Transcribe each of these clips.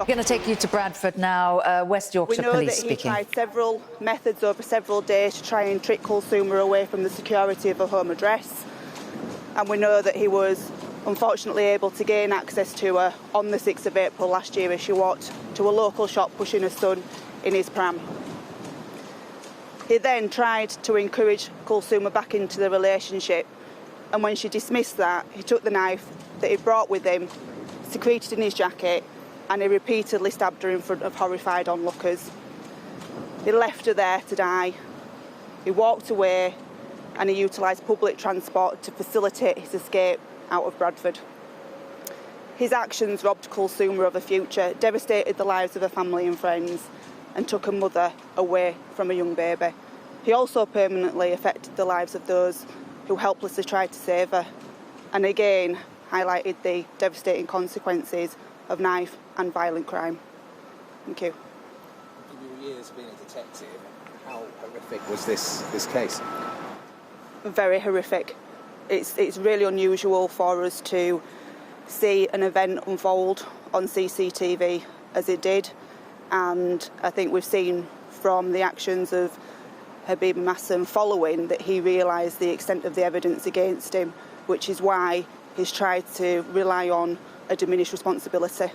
We're going to take you to Bradford now. West Yorkshire Police speaking. We know that he tried several methods over several days to try and trick Kulsuma away from the security of her home address. And we know that he was unfortunately able to gain access to her on the 6th of April last year as she walked to a local shop pushing her son in his pram. He then tried to encourage Kulsuma back into the relationship, and when she dismissed that, he took the knife that he brought with him, secreted in his jacket, and he repeatedly stabbed her in front of horrified onlookers. He left her there to die. He walked away and he utilised public transport to facilitate his escape out of Bradford. His actions robbed Kulsuma of a future, devastated the lives of her family and friends, and took her mother away from a young baby. He also permanently affected the lives of those who helplessly tried to save her, and again highlighted the devastating consequences of knife and violent crime. Thank you. In your years being a detective, how horrific was this case? Very horrific. It's really unusual for us to see an event unfold on CCTV as it did, and I think we've seen from the actions of Habibur Masum following that he realised the extent of the evidence against him, which is why he's tried to rely on a diminished responsibility.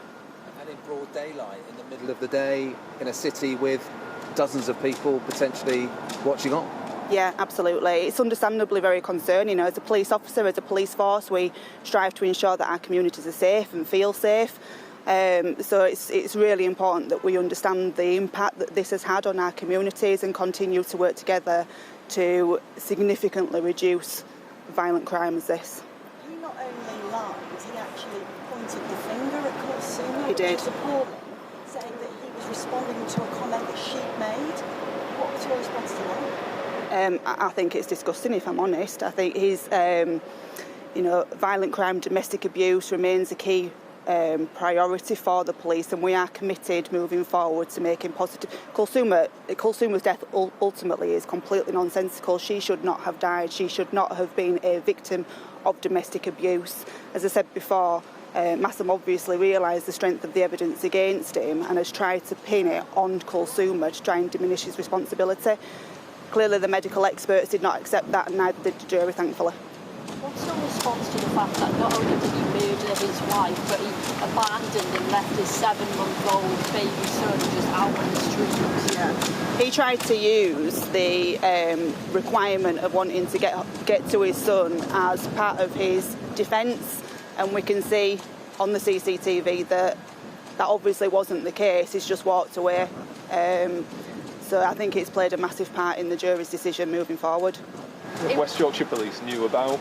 And in broad daylight, in the middle of the day, in a city with dozens of people potentially watching on? Yeah, absolutely. It's understandably very concerning. As a police officer, as a police force, we strive to ensure that our communities are safe and feel safe. So it's really important that we understand the impact that this has had on our communities and continue to work together to significantly reduce violent crime as this. He not only lied, he actually pointed the finger at Kulsuma, He did. which is appalling, saying that he was responding to a comment that she'd made. What was your response to that? I think it's disgusting, if I'm honest. I think his, violent crime, domestic abuse remains a key priority for the police, and we are committed moving forward to making positive. Kulsuma's death ultimately is completely nonsensical. She should not have died. She should not have been a victim of domestic abuse. As I said before, Masum obviously realised the strength of the evidence against him and has tried to pin it on Kulsuma to try and diminish his responsibility. Clearly the medical experts did not accept that, and neither did the jury, thankfully. What's your response to the fact that not only did he murder his wife, but he abandoned and left his 7-month-old baby son just out on the street? Yeah. He tried to use the requirement of wanting to get to his son as part of his defence, and we can see on the CCTV that obviously wasn't the case. He's just walked away. So I think it's played a massive part in the jury's decision moving forward. West Yorkshire Police knew about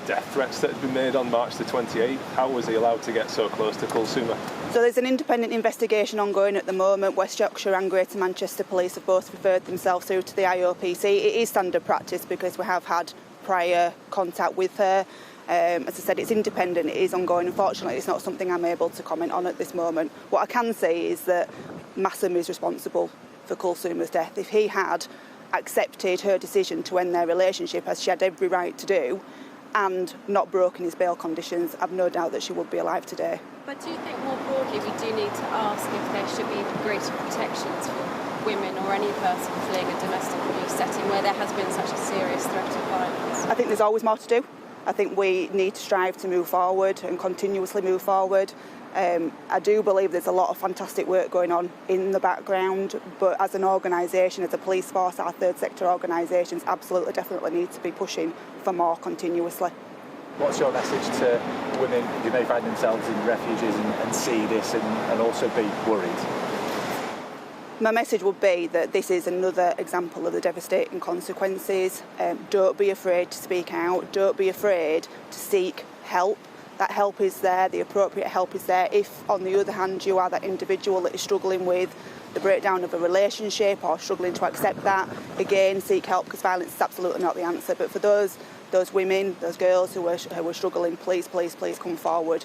death threats that had been made on March the 28th. How was he allowed to get so close to Kulsuma? So there's an independent investigation ongoing at the moment. West Yorkshire and Greater Manchester Police have both referred themselves through to the IOPC. It is standard practice because we have had prior contact with her. As I said, it's independent, it is ongoing. Unfortunately, it's not something I'm able to comment on at this moment. What I can say is that Masum is responsible for Kulsuma's death. If he had accepted her decision to end their relationship, as she had every right to do, and not broken his bail conditions, I've no doubt that she would be alive today. But do you think more broadly we do need to ask if there should be greater protections for women or any person fleeing a domestic abuse setting where there has been such a serious threat of violence? I think there's always more to do. I think we need to strive to move forward and continuously move forward. I do believe there's a lot of fantastic work going on in the background, but as an organisation, as a police force, our third sector organisations absolutely definitely need to be pushing for more continuously. What's your message to women who may find themselves in refuges and see this and also be worried? My message would be that this is another example of the devastating consequences. Don't be afraid to speak out. Don't be afraid to seek help. That help is there, the appropriate help is there. If, on the other hand, you are that individual that is struggling with the breakdown of a relationship or struggling to accept that, again, seek help, because violence is absolutely not the answer. But for those women, those girls who are struggling, please come forward.